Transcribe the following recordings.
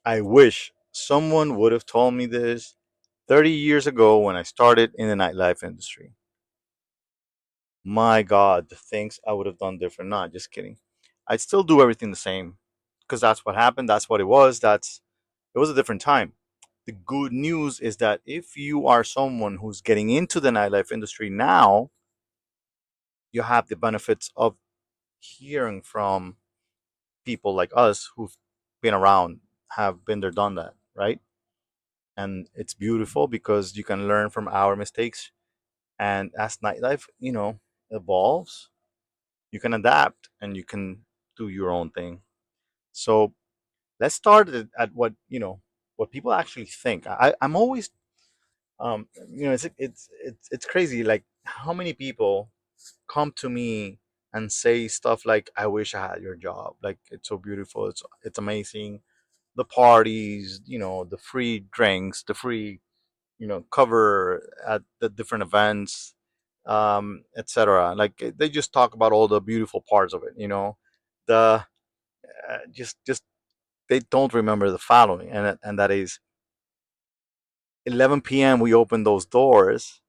I wish someone would have told me this 30 years ago when I started in the nightlife industry. My God, the things I would have done different. Not just kidding. I'd still do everything the same because that's what happened. That's what it was. It was a different time. The good news is that if you are someone who's getting into the nightlife industry now, you have the benefits of hearing from people like us who've been around, have been there, done that, right? And it's beautiful because you can learn from our mistakes. And as nightlife, evolves, you can adapt and you can do your own thing. So let's start at what people actually think. I'm always it's crazy like how many people come to me and say stuff like I wish I had your job. Like it's so beautiful, it's amazing. The parties, the free drinks, the free cover at the different events, etc. Like they just talk about all the beautiful parts of it. The just they don't remember the following, and that is 11 p.m. we open those doors.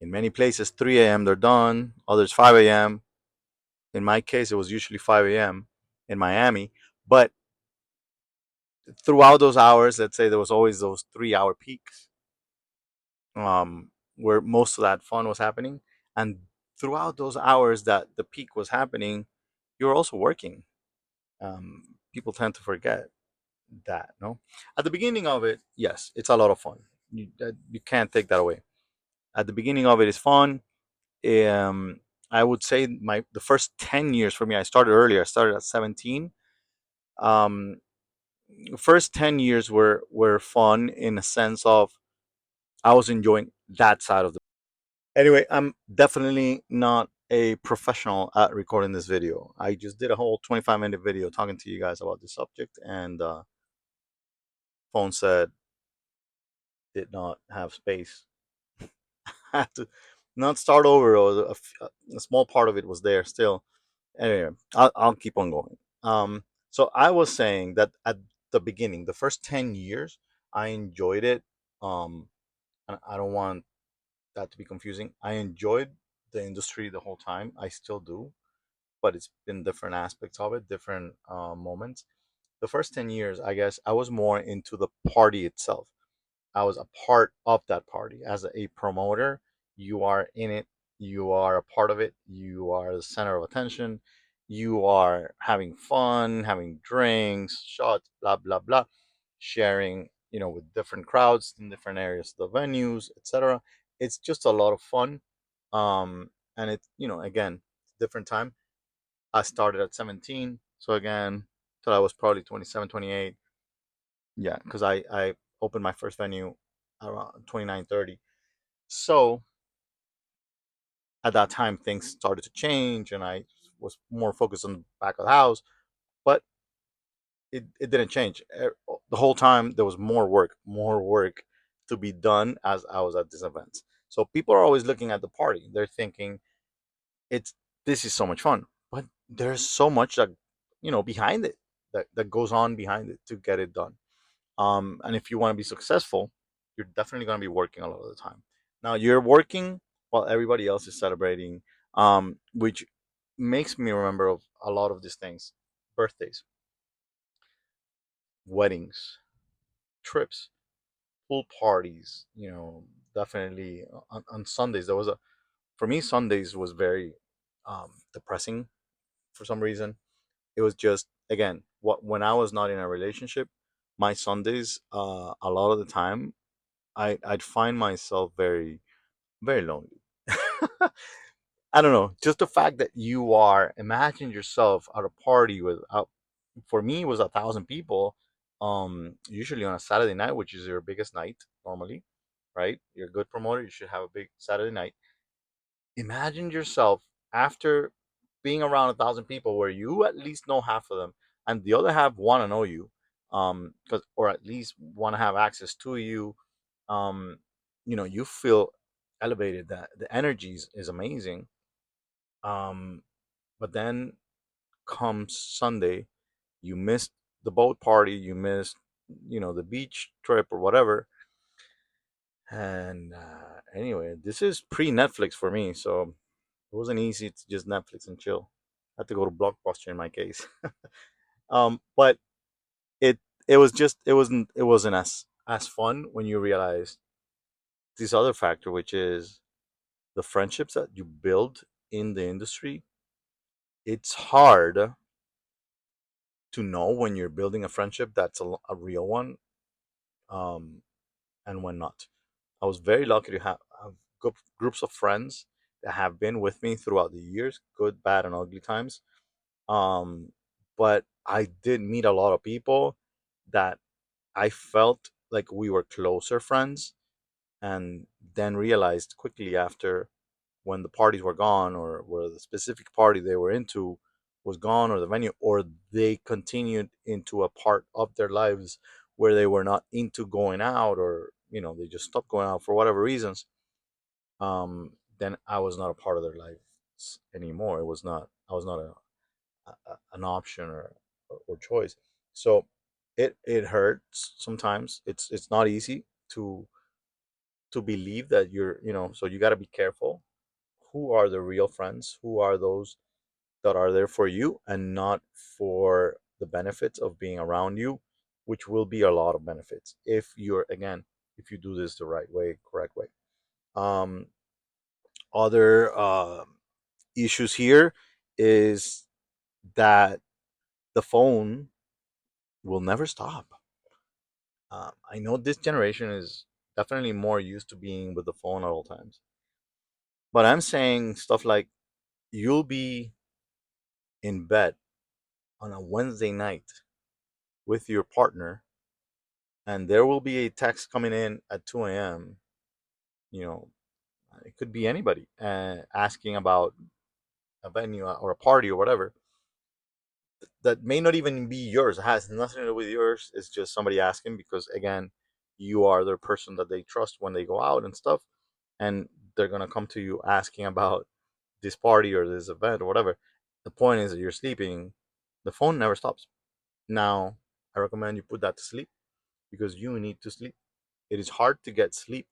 In many places 3 a.m. they're done, others 5 a.m. In my case it was usually 5 a.m. in Miami. But throughout those hours, let's say there was always those 3 hour peaks, where most of that fun was happening. And throughout those hours that the peak was happening, you were also working. People tend to forget that, no? At the beginning of it, yes, it's a lot of fun. You can't take that away. At the beginning of it is fun. Um, I would say the first 10 years for me, I started earlier. I started at 17. Um, the first 10 years were fun in a sense of I was enjoying that side of the. Anyway, I'm definitely not a professional at recording this video. I just did a whole 25-minute video talking to you guys about this subject, and phone said did not have space. I had to not start over, or a small part of it was there still. Anyway, I'll keep on going. So I was saying that at the beginning, the first 10 years, I enjoyed it. And I don't want that to be confusing. I enjoyed the industry the whole time. I still do, but it's been different aspects of it, different moments. The first 10 years, I guess, I was more into the party itself. I was a part of that party as a promoter. You are in it, you are a part of it, you are the center of attention, you are having fun, having drinks, shots, blah, blah, blah, sharing, with different crowds in different areas, the venues, etc. It's just a lot of fun. And it, again, different time. I started at 17. So again, till I was probably 27, 28. Yeah, because I opened my first venue around 29, 30. So at that time, things started to change, and I was more focused on the back of the house. But it didn't change. The whole time, there was more work to be done as I was at this event. So people are always looking at the party. They're thinking, it's this is so much fun, but there's so much that behind it, that goes on behind it to get it done. And if you want to be successful, you're definitely going to be working a lot of the time. Now you're working while everybody else is celebrating, which makes me remember of a lot of these things: birthdays, weddings, trips, pool parties. Definitely on Sundays. There was a For me, Sundays was very depressing for some reason. It was just, again, what when I was not in a relationship, my Sundays, a lot of the time, I'd find myself very, very lonely. I don't know, just the fact that you are imagine yourself at a party with, for me it was 1,000 people, usually on a Saturday night, which is your biggest night normally, right? You're a good promoter, you should have a big Saturday night. Imagine yourself after being around 1,000 people where you at least know half of them, and the other half want to know you, because or at least want to have access to you. um you feel elevated, that the energy is amazing. um but then comes Sunday, you missed the boat party, you missed the beach trip or whatever. And anyway, this is pre Netflix for me, so it wasn't easy to just Netflix and chill. I had to go to Blockbuster in my case. But it it wasn't as fun when you realize this other factor, which is the friendships that you build in the industry. It's hard to know when you're building a friendship that's a real one, um, and when not. I was very lucky to have groups of friends that have been with me throughout the years, good, bad, and ugly times. Um, but I did meet a lot of people that I felt like we were closer friends, and then realized quickly after, when the parties were gone, or where the specific party they were into was gone, or the venue, or they continued into a part of their lives where they were not into going out, or they just stopped going out for whatever reasons. Then I was not a part of their lives anymore. It was not I was not an option, or choice. So it hurts sometimes. It's not easy to believe that so you got to be careful. Who are the real friends? Who are those that are there for you and not for the benefits of being around you, which will be a lot of benefits if if you do this the right way, correct way. um Other issues here is that the phone will never stop. I know this generation is definitely more used to being with the phone at all times, but I'm saying stuff like, you'll be in bed on a Wednesday night with your partner, and there will be a text coming in at 2 a.m. You know, it could be anybody asking about a venue or a party or whatever that may not even be yours. It has nothing to do with yours. It's just somebody asking because, again, you are the person that they trust when they go out and stuff, and they're gonna come to you asking about this party or this event or whatever. The point is that you're sleeping. The phone never stops. Now, I recommend you put that to sleep because you need to sleep. It is hard to get sleep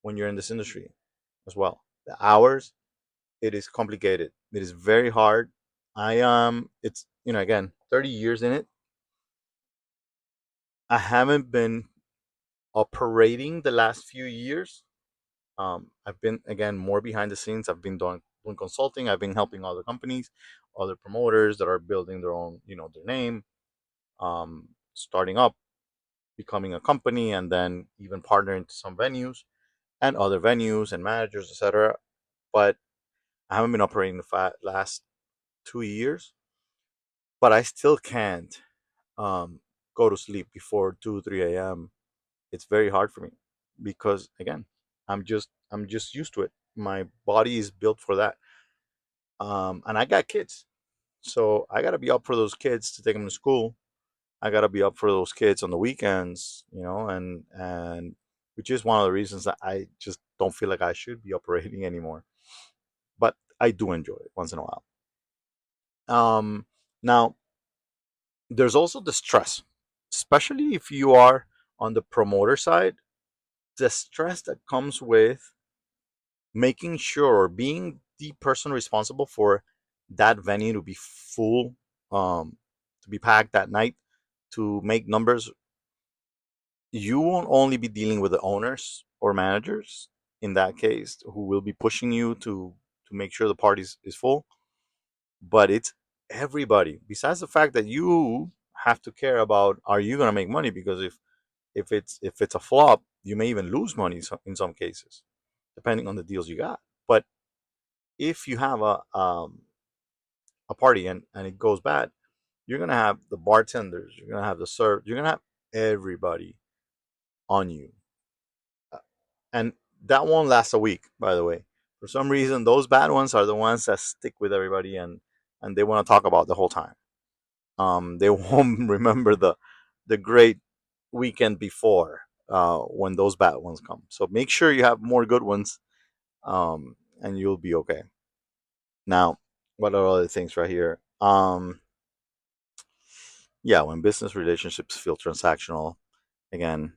when you're in this industry as well. The hours, it is complicated. It is very hard. It's again 30 years in it. I haven't been operating the last few years. I've been again more behind the scenes. I've been doing consulting. I've been helping other companies, other promoters that are building their own, their name, starting up, becoming a company, and then even partnering to some venues and other venues and managers, etc. But I haven't been operating the last 2 years. But I still can't um, go to sleep before 2 3 a.m. It's very hard for me because again, I'm just used to it. My body is built for that. And I got kids, so I gotta be up for those kids to take them to school. I gotta be up for those kids on the weekends, and which is one of the reasons that I just don't feel like I should be operating anymore. But I do enjoy it once in a while. Now there's also the stress, especially if you are on the promoter side. The stress that comes with making sure, being the person responsible for that venue to be full, to be packed that night, to make numbers. You won't only be dealing with the owners or managers in that case who will be pushing you to make sure the party is full, but it's everybody. Besides the fact that you have to care about, are you going to make money, because if it's a flop, you may even lose money in some cases, depending on the deals you got. But if you have a party and it goes bad, you're gonna have the bartenders, you're gonna have the serve, you're gonna have everybody on you. Uh, and that won't last a week, by the way. For some reason, those bad ones are the ones that stick with everybody, and they want to talk about the whole time. They won't remember the great weekend before, when those bad ones come. So make sure you have more good ones, and you'll be okay. Now, what are other things right here? Yeah, when business relationships feel transactional, Again,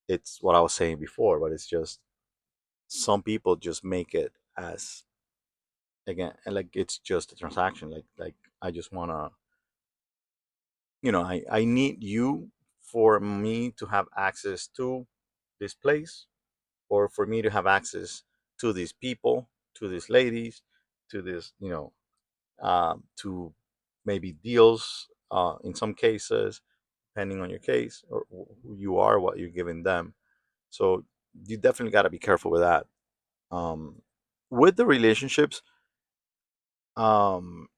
it's what I was saying before, but it's just some people just make it as, again, like it's just a transaction. Like I just wanna, I need you for me to have access to this place, or for me to have access to these people, to these ladies, to this, to maybe deals, in some cases, depending on your case or who you are, what you're giving them. So you definitely got to be careful with that. Um, with the relationships, um,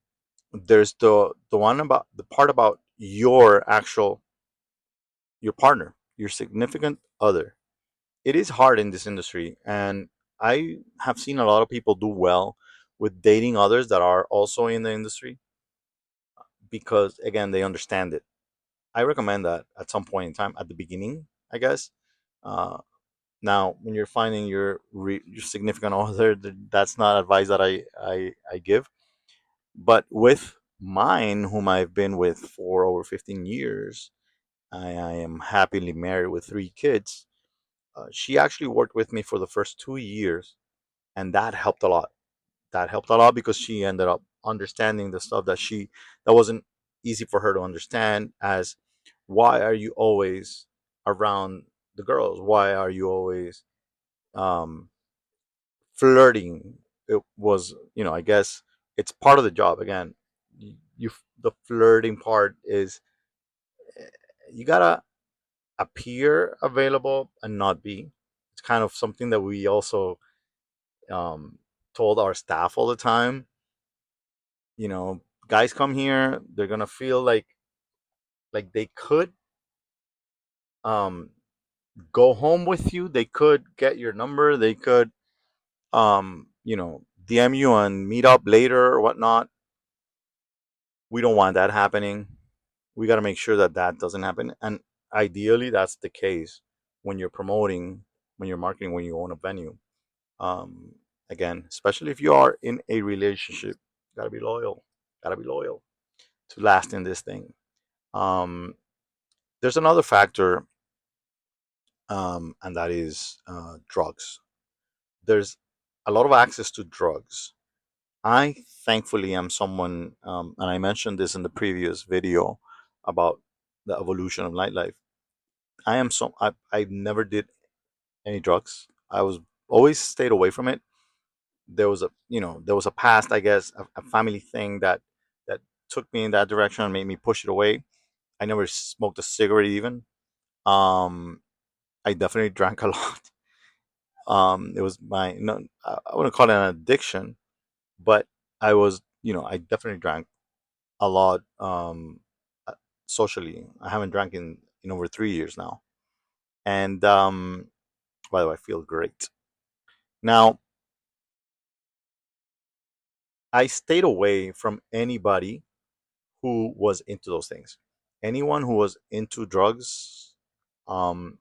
there's the one about the part about your partner, your significant other. It is hard in this industry, and I have seen a lot of people do well with dating others that are also in the industry, because again they understand it. I recommend that at some point in time, at the beginning, I guess. uh, Now when you're finding your significant other, that's not advice that I give. But with mine, whom I've been with for over 15 years, I am happily married with 3 kids. She actually worked with me for the first 2 years, and that helped a lot. That helped a lot because she ended up understanding the stuff that wasn't easy for her to understand. As, why are you always around the girls? Why are you always um, flirting? It was, I guess it's part of the job. Again, the flirting part is, you gotta appear available and not be. It's kind of something that we also um, told our staff all the time. Guys come here, they're gonna feel like they could um, go home with you. They could get your number. They could DM you and meet up later or whatnot. We don't want that happening. We got to make sure that that doesn't happen. And ideally, that's the case when you're promoting, when you're marketing, when you own a venue. Um, Again, especially if you are in a relationship, gotta be loyal. Gotta be loyal to last in this thing. Um, there's another factor, and that is drugs. There's a lot of access to drugs. I thankfully am someone, and I mentioned this in the previous video about the evolution of nightlife. I never did any drugs. I was always stayed away from it. There was a past, I guess, a family thing that took me in that direction and made me push it away. I never smoked a cigarette even. Um, I definitely drank a lot. It was my no, I wouldn't call it an addiction, but I definitely drank a lot, uh, socially. I haven't drank in over 3 years now, and by the way, I feel great now. I stayed away from anybody who was into those things. Anyone who was into drugs, um,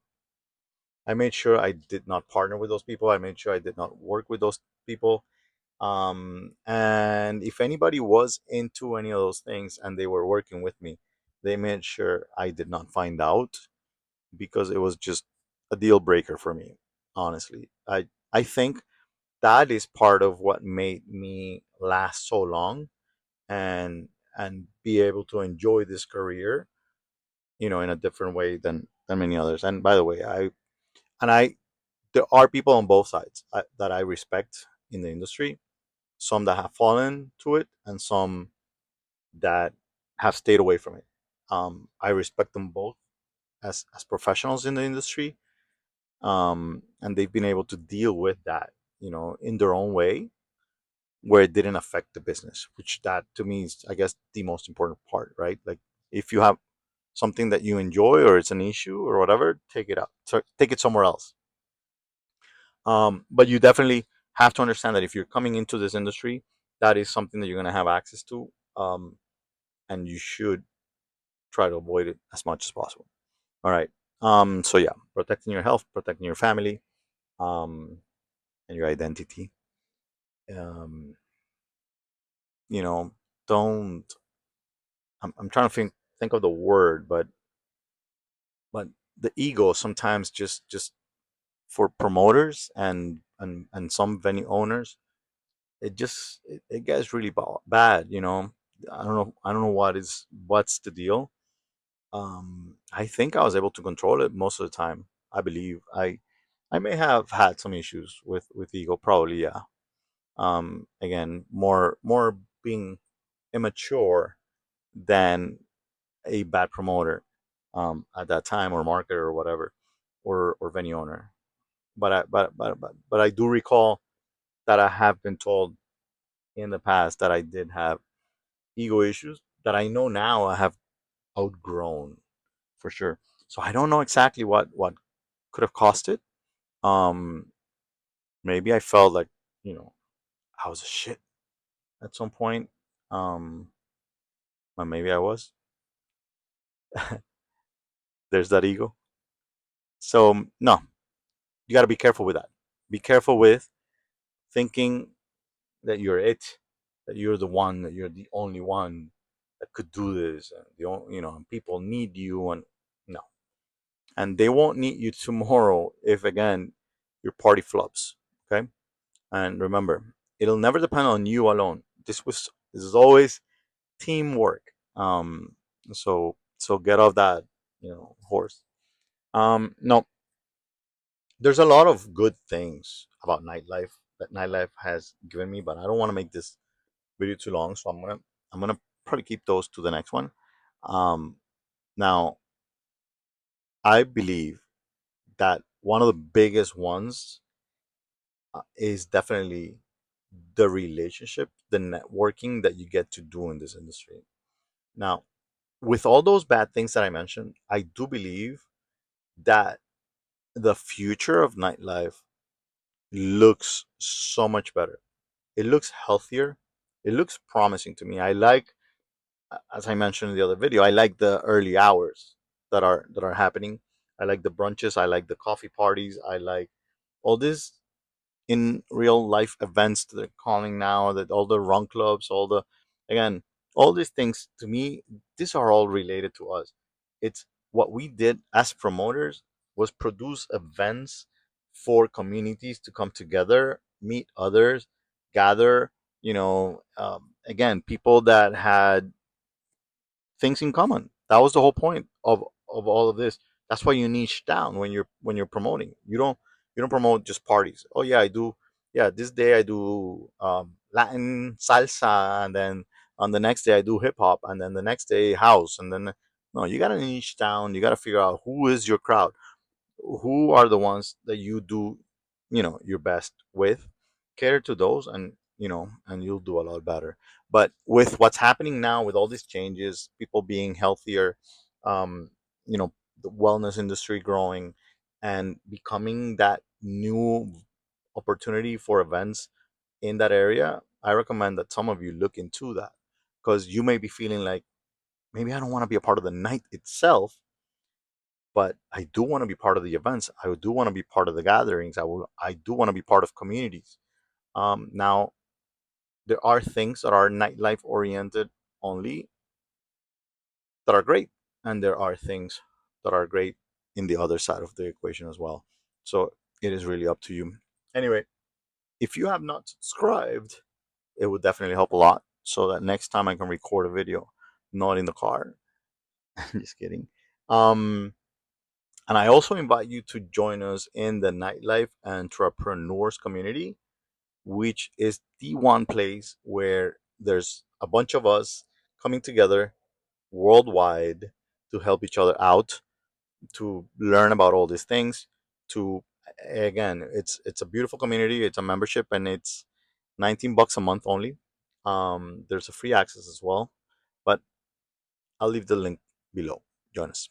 I made sure I did not partner with those people. I made sure I did not work with those people. And if anybody was into any of those things and they were working with me, they made sure I did not find out, because it was just a deal breaker for me. Honestly, I think that is part of what made me last so long, and be able to enjoy this career, in a different way than many others. And by the way, I there are people on both sides, that I respect in the industry. Some that have fallen to it, and some that have stayed away from it. I respect them both as professionals in the industry, and they've been able to deal with that, in their own way, where it didn't affect the business. Which, that to me is, I guess, the most important part, right? Like, if you have something that you enjoy, or it's an issue or whatever, take it out. So take it somewhere else. But you definitely have to understand that if you're coming into this industry, that is something that you're going to have access to, and you should try to avoid it as much as possible. All right. So yeah, protecting your health, protecting your family, um, and your identity. Um, you know, don't. I'm trying to think of the word, but the ego sometimes just for promoters and some venue owners, it gets really bad. I don't know what's the deal. I think I was able to control it most of the time. I believe I may have had some issues with ego, probably, yeah. Again, more being immature than a bad promoter at that time, or marketer, or whatever, or venue owner. But I do recall that I have been told in the past that I did have ego issues that I know now I have outgrown, for sure. So I don't know exactly what could have caused it. Um, Maybe I felt like, you know I was a shit at some point. Um, or maybe I was. There's that ego. So no, you got to be careful with that. Be careful with thinking that you're it, that you're the one, that you're the only one that could do this, and and people need you, and no, and they won't need you tomorrow if again your party flops. Okay, and remember, it'll never depend on you alone. This is always teamwork. So get off that horse. No, there's a lot of good things about nightlife that nightlife has given me, but I don't want to make this video too long, so I'm gonna probably keep those to the next one. Now, I believe that one of the biggest ones is definitely the relationship, the networking that you get to do in this industry. Now, with all those bad things that I mentioned, I do believe that the future of nightlife looks so much better. It looks healthier. It looks promising to me. I like, as I mentioned in the other video, I like the early hours that are happening. I like the brunches. I like the coffee parties. I like all this in real life events that they're calling now. That all the run clubs, again, all these things to me, these are all related to us. It's what we did as promoters was produce events for communities to come together, meet others, gather. Again, people that had things in common. That was the whole point of all of this. That's why you niche down when you're promoting. You don't promote just parties. Oh yeah, I do. Yeah, this day I do Latin salsa, and then on the next day I do hip hop, and then the next day house, and then no, you gotta niche down. You gotta figure out who is your crowd, who are the ones that you do your best with. Cater to those, and you'll do a lot better. But with what's happening now, with all these changes, people being healthier, um you know the wellness industry growing and becoming that new opportunity for events in that area, I recommend that some of you look into that, because you may be feeling like, maybe I don't want to be a part of the night itself, but I do want to be part of the events. I do want to be part of the gatherings. I do want to be part of communities. Now, there are things that are nightlife oriented only that are great, and there are things that are great in the other side of the equation as well. So it is really up to you. Anyway, if you have not subscribed, it would definitely help a lot, so that next time I can record a video, not in the car. Just kidding. Um, And I also invite you to join us in the Nightlife Entrepreneurs community, which is the one place where there's a bunch of us coming together worldwide to help each other out, to learn about all these things. To Again, it's a beautiful community. It's a membership, and it's $19 a month only. There's a free access as well, but I'll leave the link below. Join us.